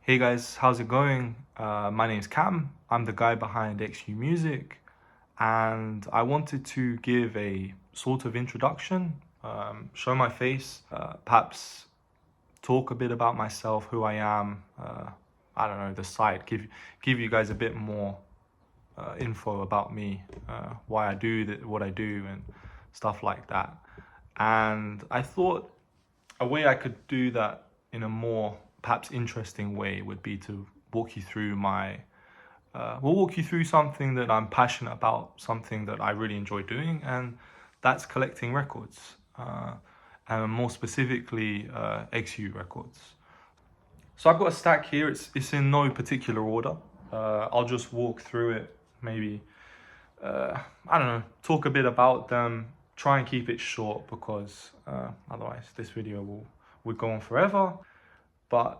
Hey guys, how's it going? My name's Cam. I'm the guy behind XU Music, and I wanted to give a sort of introduction, show my face, perhaps talk a bit about myself, who I am. I don't know, the site, give you guys a bit more info about me, why I do what I do, and stuff like that. And I thought a way I could do that in a more perhaps interesting way would be to walk you through we'll walk you through something that I'm passionate about, something that I really enjoy doing, and that's collecting records, and more specifically XU records. So I've got a stack here. It's in no particular order. I'll just walk through it, maybe I don't know, talk a bit about them, try and keep it short because otherwise this video would go on forever. But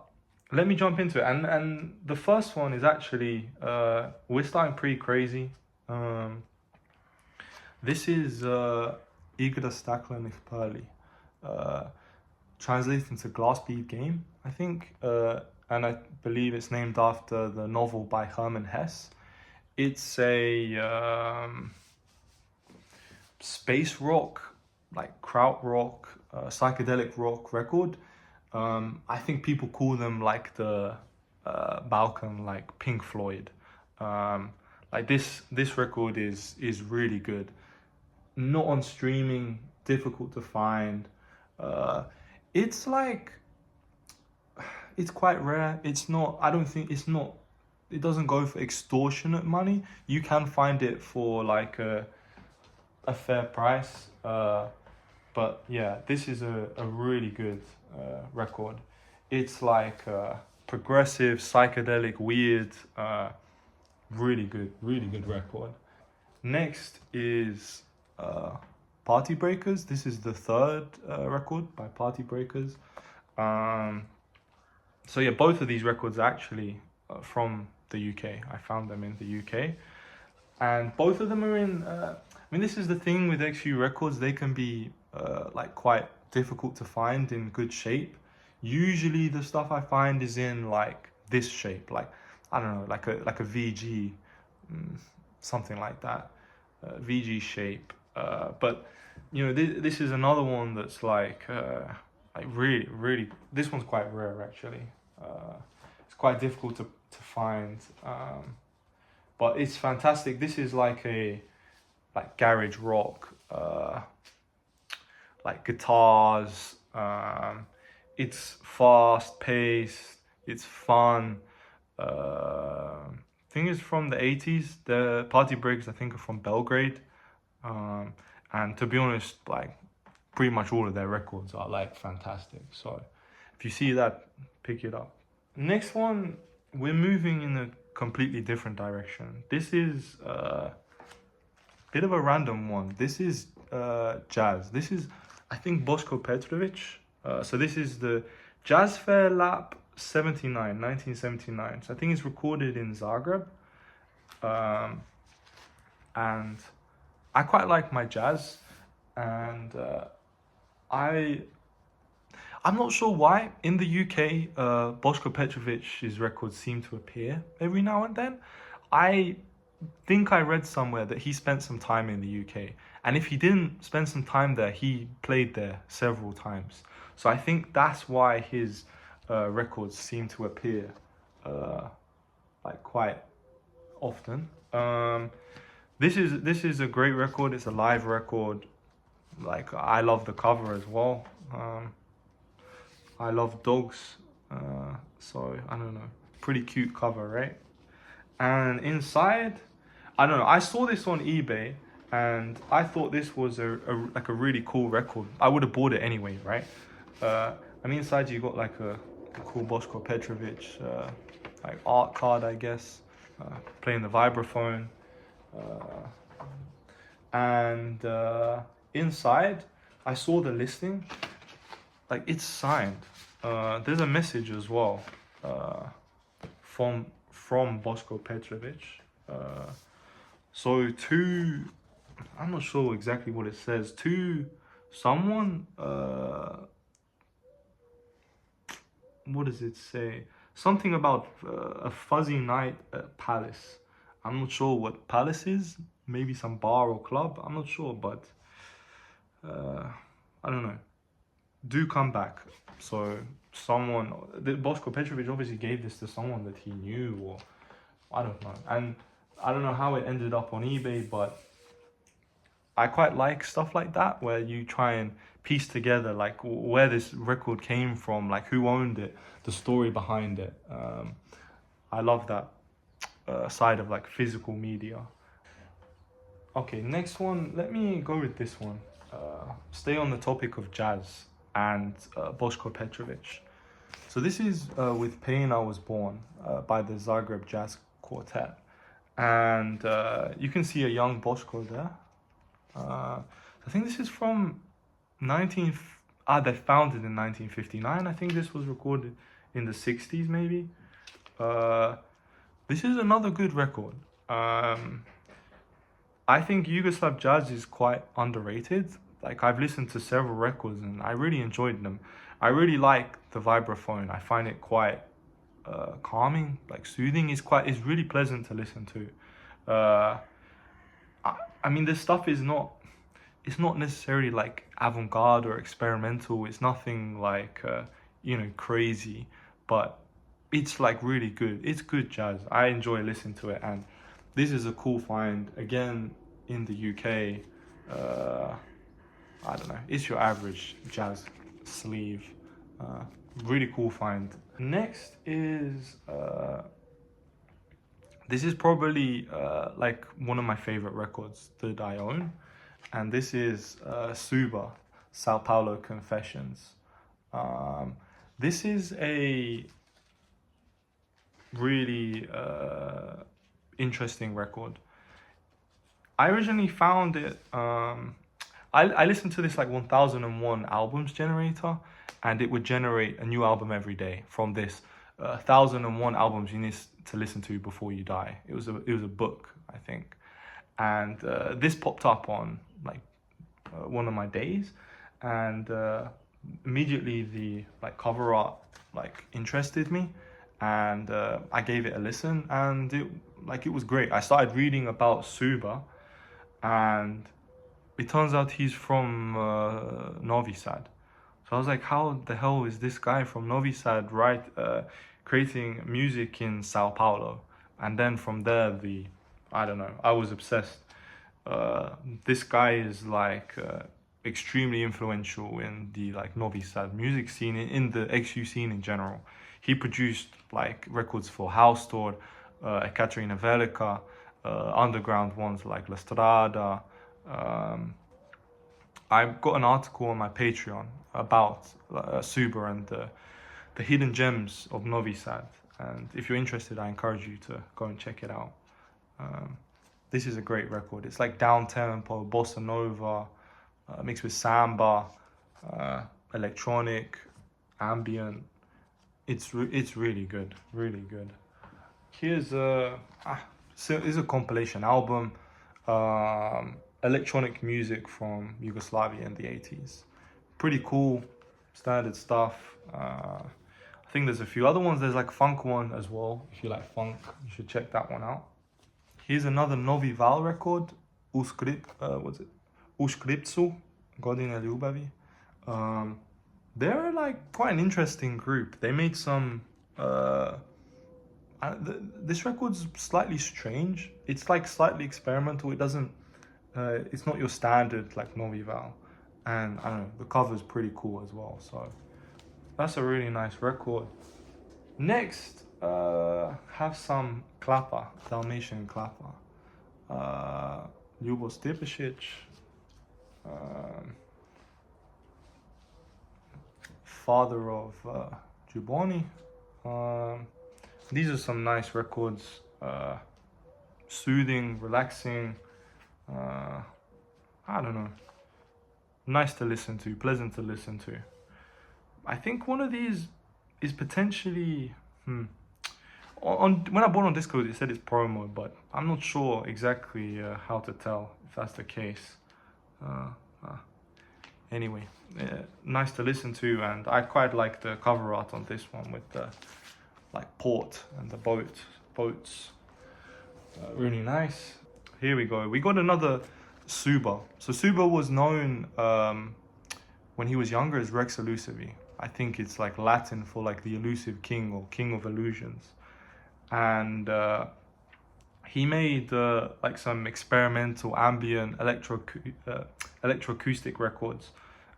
let me jump into it. And the first one is actually, we're starting pretty crazy. This is Igra Staklenih Perli, translated into glass bead game, I think. And I believe it's named after the novel by Hermann Hesse. It's a space rock, like kraut rock, psychedelic rock record. I think people call them like the Balkan, like Pink Floyd. Like this record is really good. Not on streaming, difficult to find. It's like, it's quite rare. It's not, I don't think it's not, it doesn't go for extortionate money. You can find it for like a fair price. But yeah, this is a really good record. It's like progressive, psychedelic, weird, really good record. Next is Partibrejkers. This is the third record by Partibrejkers. So yeah, both of these records are actually from the UK. I found them in the UK. And both of them are in, I mean, this is the thing with XU records, they can be like quite difficult to find in good shape. Usually the stuff I find is in like this shape, like, I don't know, like a VG, something like that, VG shape. But, you know, this is another one that's like really, this one's quite rare actually. It's quite difficult to find. But it's fantastic. This is like garage rock, like guitars. It's fast paced. It's fun. Thing is from the 80s. The Partibrejkers I think are from Belgrade, and to be honest, like pretty much all of their records are like fantastic. So if you see that, pick it up. Next one, we're moving in a completely different direction. This is a bit of a random one. This is jazz. This is, I think, Boško Petrović. So this is the Jazz Fair Lap 1979. So I think it's recorded in Zagreb. And I quite like my jazz. And I'm not sure why. In the UK, Boško Petrovic's records seem to appear every now and then. I think I read somewhere that he spent some time in the UK. And if he didn't spend some time there, he played there several times. So I think that's why his records seem to appear like quite often. This is a great record. It's a live record. Like, I love the cover as well. I love dogs, so I don't know, pretty cute cover, right? And inside, I don't know, I saw this on eBay and I thought this was a really cool record. I would have bought it anyway, right? And inside you got like a cool Boško Petrović like art card, I guess, playing the vibraphone, and inside I saw the listing. Like, it's signed. There's a message as well from Boško Petrović. So to, I'm not sure exactly what it says, to someone, what does it say? something about a fuzzy night at Palace. I'm not sure what Palace is. Maybe some bar or club. I'm not sure, but I don't know. Do come back. So someone, Bosko Petrovic obviously gave this to someone that he knew, or I don't know. And I don't know how it ended up on eBay, but I quite like stuff like that, where you try and piece together like where this record came from, like who owned it, the story behind it. I love that side of like physical media. Okay, next one, let me go with this one. Stay on the topic of jazz and Boško Petrovic. So this is with Pain I Was Born by the Zagreb Jazz Quartet. And you can see a young Boško there. I think this is from they founded in 1959. I think this was recorded in the 60s maybe. This is another good record. I think Yugoslav jazz is quite underrated. Like, I've listened to several records and I really enjoyed them. I really like the vibraphone. I find it quite calming, like soothing. It's really pleasant to listen to. I mean, this stuff is not necessarily like avant-garde or experimental. It's nothing like crazy, but it's like really good. It's good jazz. I enjoy listening to it, and this is a cool find again in the UK. I don't know, it's your average jazz sleeve. Really cool find. Next is this is probably like one of my favorite records that I own, and this is Suba, Sao Paulo Confessions. This is a really interesting record. I originally found it, I listened to this like 1001 albums generator, and it would generate a new album every day from this 1001 albums you need to listen to before you die. It was a book, I think, and this popped up on like one of my days, and immediately the like cover art like interested me, and I gave it a listen, and it was great. I started reading about Suba, and it turns out he's from Novi Sad. So I was like, how the hell is this guy from Novi Sad creating music in Sao Paulo? And then from there, I don't know, I was obsessed. This guy is like extremely influential in the like Novi Sad music scene, in the XU scene in general. He produced like records for Haustor, Ekatarina Velika, underground ones like La Strada. I've got an article on my Patreon about Suba and the hidden gems of Novi Sad, and if you're interested, I encourage you to go and check it out. This is a great record. It's like down-tempo, bossa nova, mixed with samba, electronic, ambient. It's really good, really good. Here's it's a compilation album, electronic music from Yugoslavia in the 80s. Pretty cool, standard stuff. I think there's a few other ones. There's like funk one as well. If you like funk, you should check that one out. Here's another Novi Val record, U Škripcu, Godine, Ljubavi. They're like quite an interesting group. They made some this record's slightly strange. It's like slightly experimental. It doesn't it's not your standard like Novi Val, and I don't know, the cover's pretty cool as well. So that's a really nice record. Next, have some Klapa, Dalmatian Klapa. Ljubo Stipišić, father of Jugoton. These are some nice records, soothing, relaxing, I don't know, nice to listen to, pleasant to listen to. I think one of these is potentially, when I bought on Discord, it said it's promo, but I'm not sure exactly how to tell if that's the case. Anyway, nice to listen to, and I quite like the cover art on this one with the like port and the boats. Really nice. Here we go. We got another Suba. So Suba was known when he was younger as Rex Ilusivii. I think it's like Latin for like the elusive king or king of illusions. And he made like some experimental ambient electroacoustic records.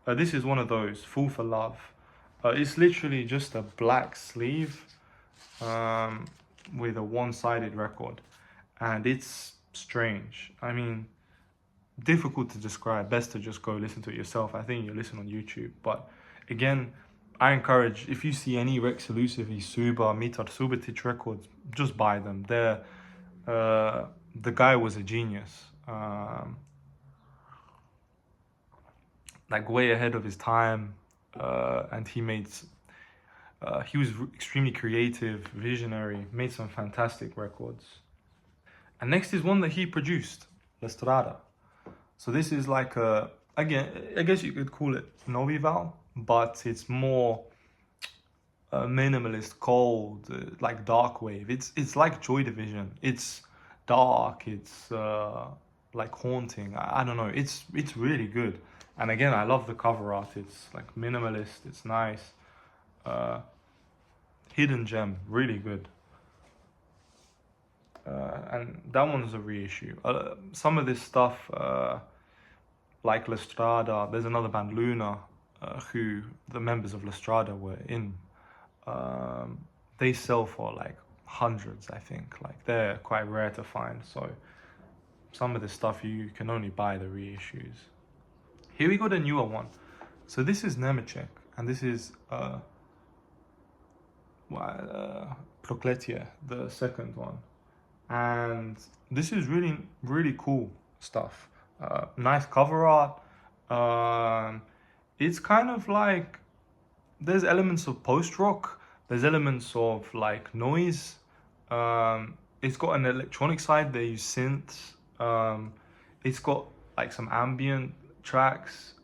This is one of those, Fool for Love. It's literally just a black sleeve with a one-sided record. And it's strange. I mean, difficult to describe. Best to just go listen to it yourself. I think you listen on YouTube. But again, I encourage, if you see any Rex Ilusivii, Suba, Mitar Subotic records, just buy them. They're, the guy was a genius. Like way ahead of his time. And he was extremely creative, visionary, made some fantastic records. And next is one that he produced, Strada. So this is like again, I guess you could call it Novi Val, but it's more minimalist, cold, like dark wave. It's like Joy Division. It's dark. It's like haunting. I don't know. It's really good. And again, I love the cover art. It's like minimalist. It's nice. Hidden gem, really good. And that one's a reissue. Some of this stuff, like La Strada, there's another band, Luna, who the members of La Strada were in. They sell for like hundreds, I think. Like they're quite rare to find. So some of this stuff you can only buy the reissues. Here we got a newer one. So this is Nemeček, and this is Prokletije, the second one. And this is really, really cool stuff. Nice cover art. It's kind of like, there's elements of post-rock. There's elements of like noise. It's got an electronic side. They use synths. It's got like some ambient tracks.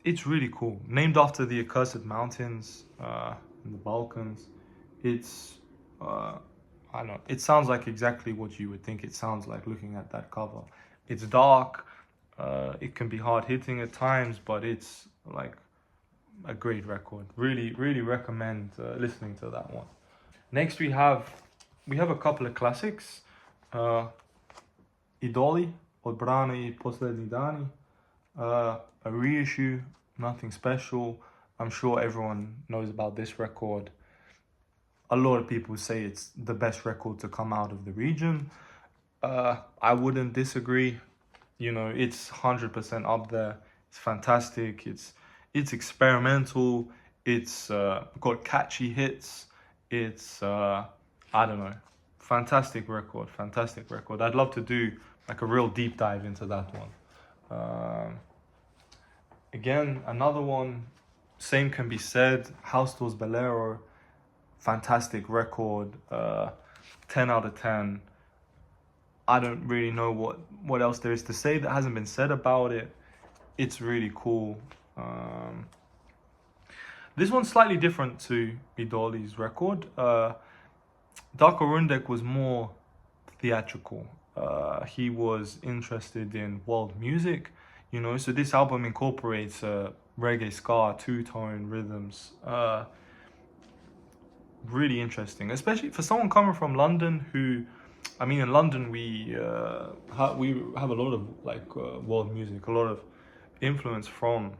It's really cool. Named after the accursed mountains in the Balkans. It's I don't know. It sounds like exactly what you would think it sounds like looking at that cover. It's dark. It can be hard hitting at times, but it's like a great record. Really, really recommend listening to that one. Next we have a couple of classics. Idoli, Odbrana i poslednji dani. A reissue, nothing special. I'm sure everyone knows about this record. A lot of people say it's the best record to come out of the region. I wouldn't disagree. You know, it's 100% up there. It's fantastic. It's experimental. It's got catchy hits. It's I don't know, fantastic record. I'd love to do like a real deep dive into that one. Again, another one, same can be said. Haustor's Bolero, fantastic record. 10 out of 10. I don't really know what else there is to say that hasn't been said about it. It's really cool. This one's slightly different to Idoli's record. Darko Rundek was more theatrical. He was interested in world music, you know, so this album incorporates reggae, ska, two-tone rhythms. Really interesting, especially for someone coming from London who, I mean, in London we have a lot of like world music, a lot of influence from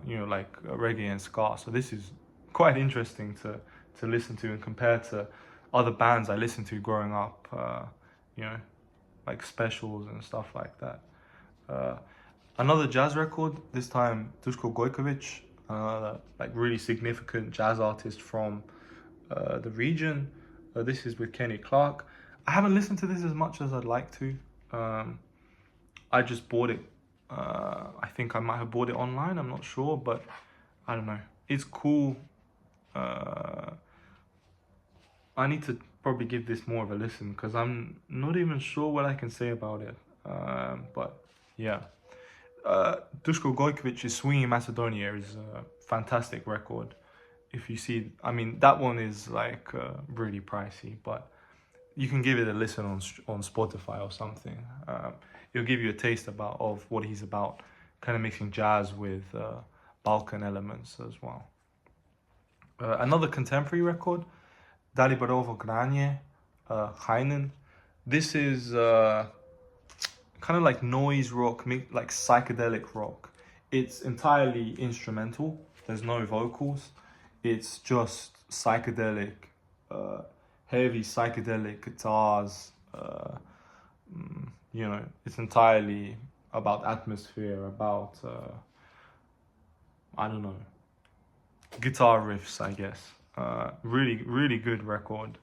you know, like reggae and ska. So this is quite interesting to listen to and compare to other bands I listened to growing up. You know, like Specials and stuff like that. Another jazz record, this time Duško Gojković, like really significant jazz artist from the region. This is with Kenny Clark. I haven't listened to this as much as I'd like to. I just bought it. I think I might have bought it online, I'm not sure, but I don't know. It's cool. I need to probably give this more of a listen because I'm not even sure what I can say about it. But yeah. Duško Gojković's Swinging Macedonia is a fantastic record. if you see, I mean, that one is like really pricey, but you can give it a listen on Spotify or something. It'll give you a taste of what he's about, kind of mixing jazz with Balkan elements as well. Another contemporary record, Dalibarovo Granje, Heinen. This is kind of like noise rock, like psychedelic rock. It's entirely instrumental. There's no vocals. It's just psychedelic, heavy psychedelic guitars. You know, it's entirely about atmosphere, about I don't know, guitar riffs, I guess. Really, really good record.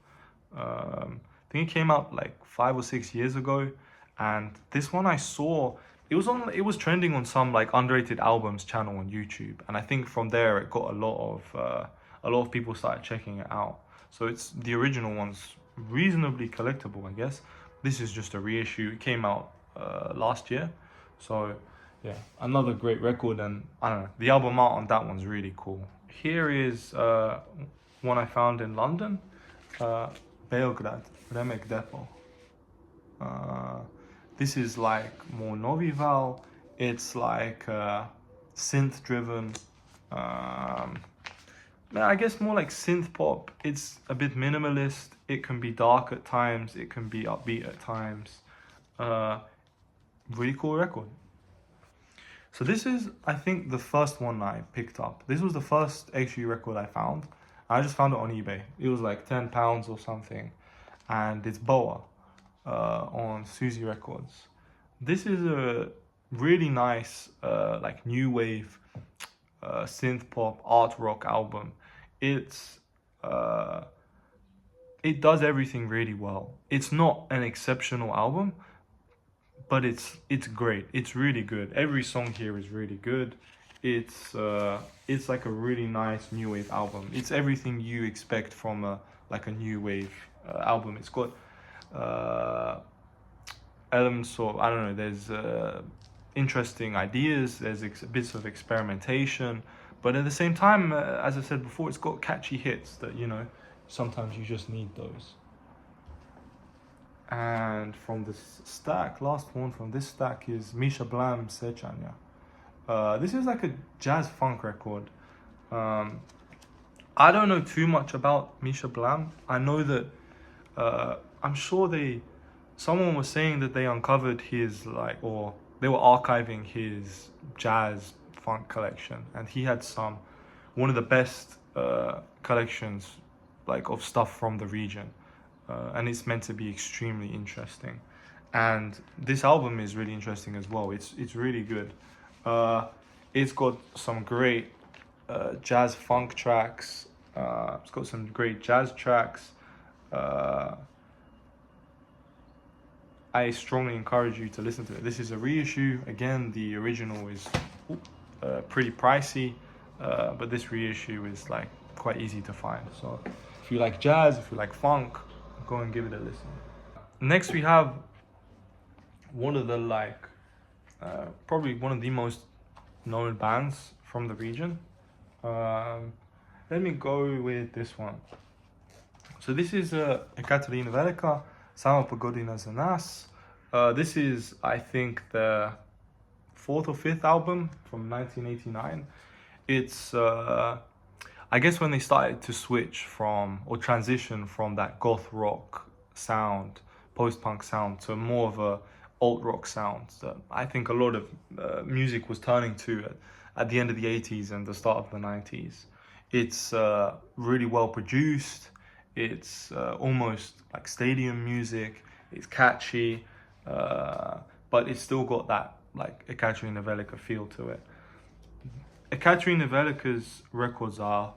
I think it came out like 5 or 6 years ago, and this one I saw, it was trending on some like underrated albums channel on YouTube, and I think from there it got a lot of people started checking it out. So it's the original one's reasonably collectible, I guess. This is just a reissue. It came out last year, so yeah, another great record. And I don't know, the album art on that one's really cool. Here is one I found in London, Beograd, Remek Depot. This is like more Novi Val. It's like synth driven. I guess more like synth pop. It's a bit minimalist. It can be dark at times. It can be upbeat at times. Really cool record. So this is, I think, the first one I picked up. This was the first HU record I found. I just found it on eBay. It was like £10 or something. And it's Boa on Suzy Records. This is a really nice like new wave synth pop art rock album. It does everything really well. It's not an exceptional album, but it's great. It's really good. Every song here is really good. It's like a really nice new wave album. It's everything you expect from a new wave album. It's got elements of, I don't know, there's interesting ideas, there's bits of experimentation, but at the same time, as I said before, it's got catchy hits that, you know, sometimes you just need those. And from this stack, last one from this stack is Misha Blam Sečanja. This is like a jazz funk record. I don't know too much about Misha Blam. I know that I'm sure someone was saying that they uncovered his or they were archiving his jazz funk collection, and he had one of the best collections of stuff from the region, and it's meant to be extremely interesting. And this album is really interesting as well. It's really good. It's got some great jazz funk tracks. It's got some great jazz tracks. I strongly encourage you to listen to it. This is a reissue. Again, the original is pretty pricey, but this reissue is like quite easy to find. So if you like jazz, if you like funk, go and give it a listen. Next we have one of the probably one of the most known bands from the region. Let me go with this one. So this is Ekatarina Velika, Sama po Godine za nas. This is, I think, the 4th or 5th album from 1989. It's, I guess, when they started to switch from, or transition from that goth rock sound, post-punk sound, to more of a alt rock sound that I think a lot of music was turning to at the end of the 80s and the start of the 90s. It's really well produced. It's almost like stadium music. It's catchy, but it's still got that like Ekaterina Velika feel to it. Ekaterina Velika's records are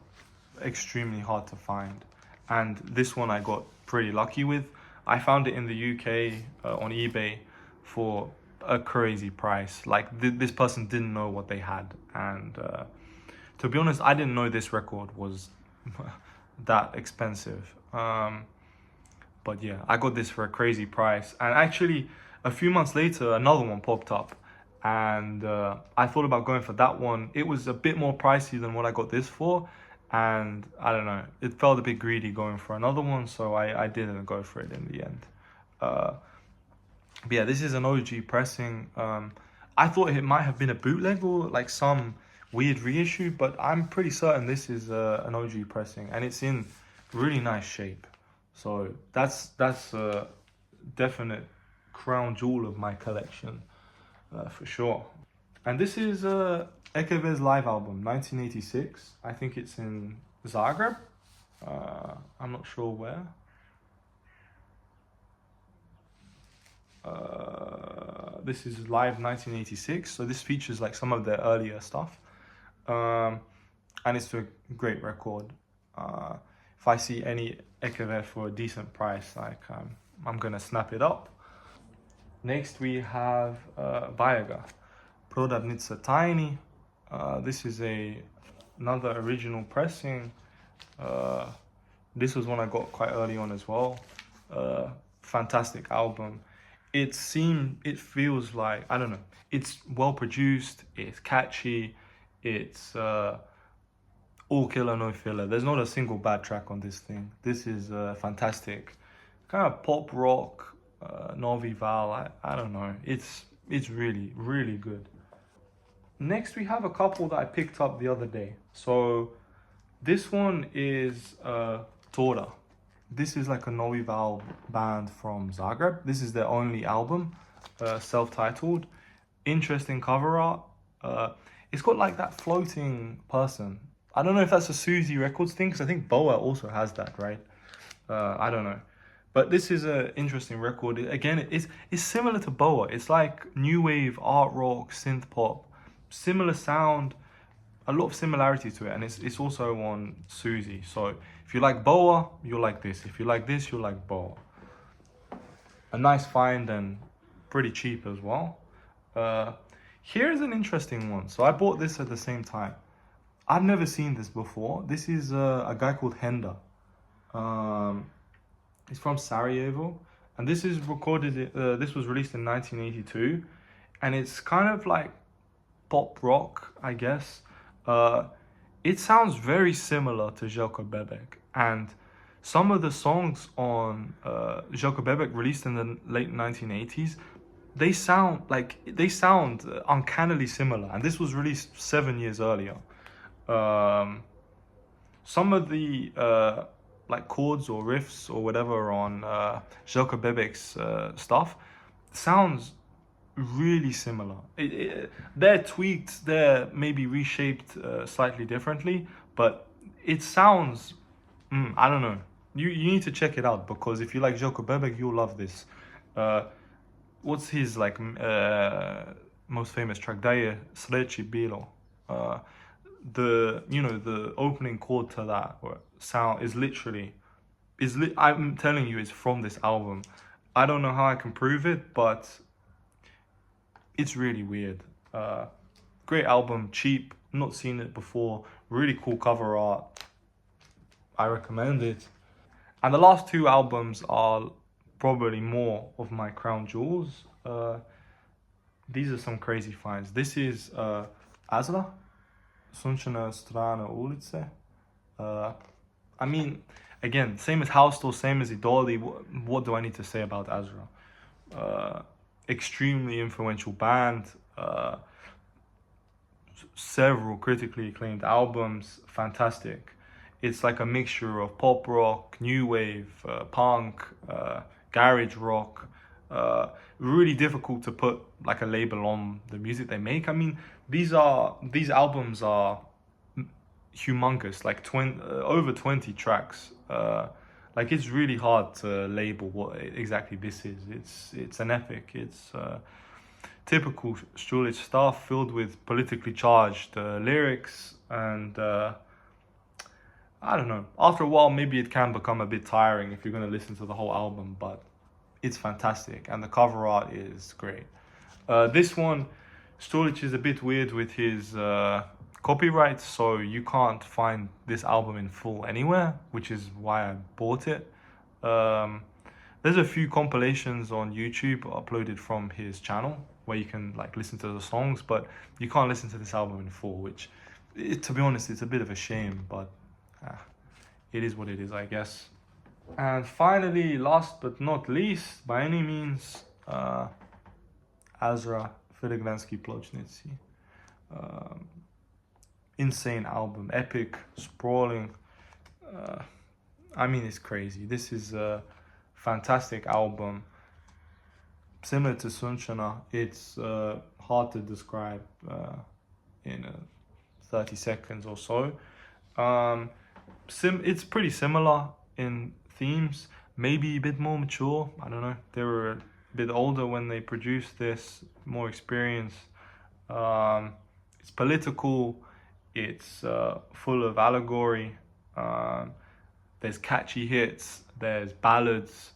extremely hard to find, and this one I got pretty lucky with. I found it in the UK on eBay for a crazy price. Like this person didn't know what they had, and to be honest, I didn't know this record was that expensive. But yeah, I got this for a crazy price, and actually a few months later another one popped up, and I thought about going for that one. It was a bit more pricey than what I got this for, and I don't know, it felt a bit greedy going for another one, so I didn't go for it in the end. But yeah, this is an OG pressing. I thought it might have been a bootleg or like some weird reissue, but I'm pretty certain this is an OG pressing, and it's in really nice shape. So that's a definite crown jewel of my collection, for sure. And this is Ekeve's live album, 1986. I think it's in Zagreb. I'm not sure where. This is live 1986, so this features like some of their earlier stuff, and it's a great record. If I see any Ekeve for a decent price, like I'm gonna snap it up. Next we have Vajega, Prodavnica Tajni. This is another original pressing. This was one I got quite early on as well. Fantastic album. It feels like, I don't know, it's well produced, it's catchy, it's all killer, no filler. There's not a single bad track on this thing. This is fantastic. Kind of pop rock, Novi Val, I don't know. It's really, really good. Next we have a couple that I picked up the other day. So this one is Tora. This is like a Novi Val band from Zagreb. This is their only album, self-titled. Interesting cover art. It's got like that floating person. I don't know if that's a Susie Records thing, because I think Boa also has that, right? I don't know. But this is an interesting record. Again, it's similar to Boa. It's like new wave, art rock, synth pop. Similar sound, a lot of similarity to it, and it's also on Susie. So if you like Boa, you'll like this. If you like this, you'll like Boa. A nice find and pretty cheap as well. Here's an interesting one. So I bought this at the same time. I've never seen this before. This is a guy called Henda. He's from Sarajevo, and this is recorded. This was released in 1982, and it's kind of like pop rock, I guess. It sounds very similar to Željko Bebek, and some of the songs on Željko Bebek, released in the late 1980s, they sound uncannily similar, and this was released 7 years earlier. Some of the like chords or riffs or whatever on Željko Bebek's stuff sounds really similar. They're tweaked, they're maybe reshaped slightly differently, but it sounds, I don't know. You need to check it out, because if you like Željko Bebek, you'll love this. What's his like most famous track? Daje Sreći bilo. The opening chord to that sound is literally, I'm telling you, it's from this album. I don't know how I can prove it, but it's really weird. Great album, cheap, not seen it before, really cool cover art. I recommend it. And the last two albums are probably more of my crown jewels. These are some crazy finds. This is Azra, Sunčana strana ulice. I mean, again, same as Haustor, same as Idoli. What do I need to say about Azra? Extremely influential band, several critically acclaimed albums, fantastic. It's like a mixture of pop rock, new wave, punk, garage rock. Really difficult to put like a label on the music they make. I mean, these albums are humongous, like over 20 tracks. Like, it's really hard to label what exactly this is. It's an epic. It's typical Štulić stuff filled with politically charged lyrics, and I don't know. After a while, maybe it can become a bit tiring if you're going to listen to the whole album, but it's fantastic, and the cover art is great. This one, Štulić is a bit weird with his copyright, so you can't find this album in full anywhere, which is why I bought it. There's a few compilations on YouTube uploaded from his channel where you can like listen to the songs, but you can't listen to this album in full, which, to be honest, it's a bit of a shame, but it is what it is, I guess. And finally, last but not least, by any means, Azra Filigranski Pločnici. Insane album, epic, sprawling. I mean, it's crazy. This is a fantastic album. Similar to Sunčana, it's hard to describe in 30 seconds or so. It's pretty similar in themes, maybe a bit more mature. I don't know. They were a bit older when they produced this, more experienced. It's political. It's full of allegory. There's catchy hits. There's ballads.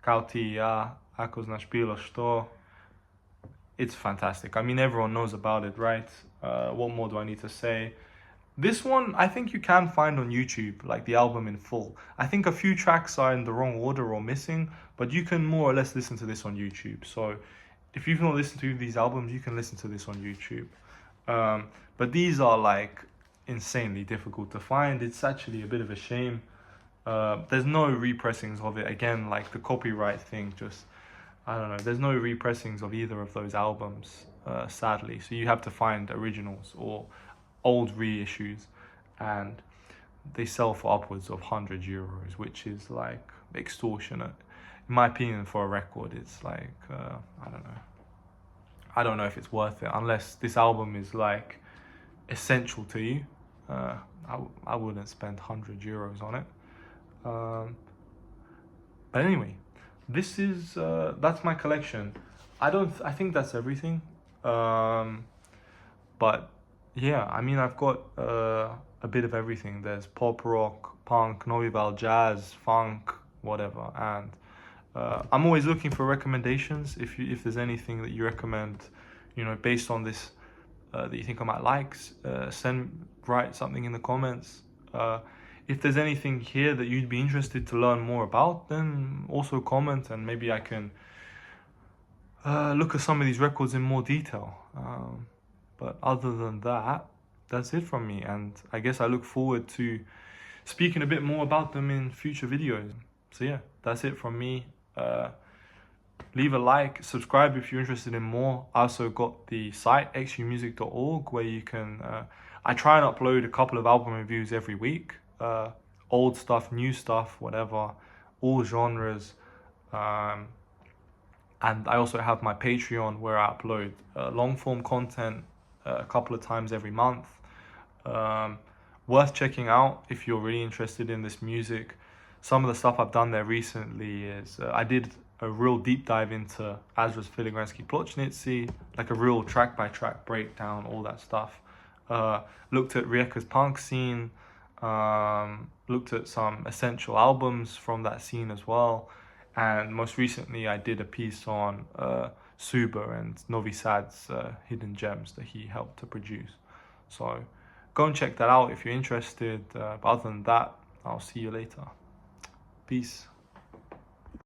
Kao ti ja, ako znaš bilo što. It's fantastic. I mean, everyone knows about it, right? What more do I need to say? This one, I think you can find on YouTube, like the album in full. I think a few tracks are in the wrong order or missing, but you can more or less listen to this on YouTube. So if you've not listened to these albums, you can listen to this on YouTube. But these are like insanely difficult to find. It's actually a bit of a shame. There's no repressings of it. Again, like the copyright thing, just, I don't know. There's no repressings of either of those albums, sadly. So you have to find originals or old reissues, and they sell for upwards of €100, which is like extortionate. In my opinion, for a record, it's like, I don't know. I don't know if it's worth it, unless this album is like essential to you. I wouldn't spend €100 on it. But anyway, this is that's my collection. I think that's everything. But yeah, I mean, I've got a bit of everything. There's pop, rock, punk, Novi Val, jazz, funk, whatever. And I'm always looking for recommendations. If there's anything that you recommend, you know, based on this that you think I might like, write something in the comments. If there's anything here that you'd be interested to learn more about, then also comment, and maybe I can look at some of these records in more detail. But other than that, that's it from me, and I guess I look forward to speaking a bit more about them in future videos. So yeah, that's it from me. Leave a like, subscribe if you're interested in more. I also got the site xumusic.org, where you can I try and upload a couple of album reviews every week, old stuff, new stuff, whatever, all genres. And I also have my Patreon, where I upload long form content a couple of times every month. Worth checking out if you're really interested in this music. Some of the stuff I've done there recently is I did a real deep dive into Azra's Filigranski Pločnici, like a real track by track breakdown, all that stuff. Looked at Rijeka's punk scene, looked at some essential albums from that scene as well. And most recently I did a piece on Suba and Novi Sad's hidden gems that he helped to produce. So go and check that out if you're interested. But other than that, I'll see you later. Peace.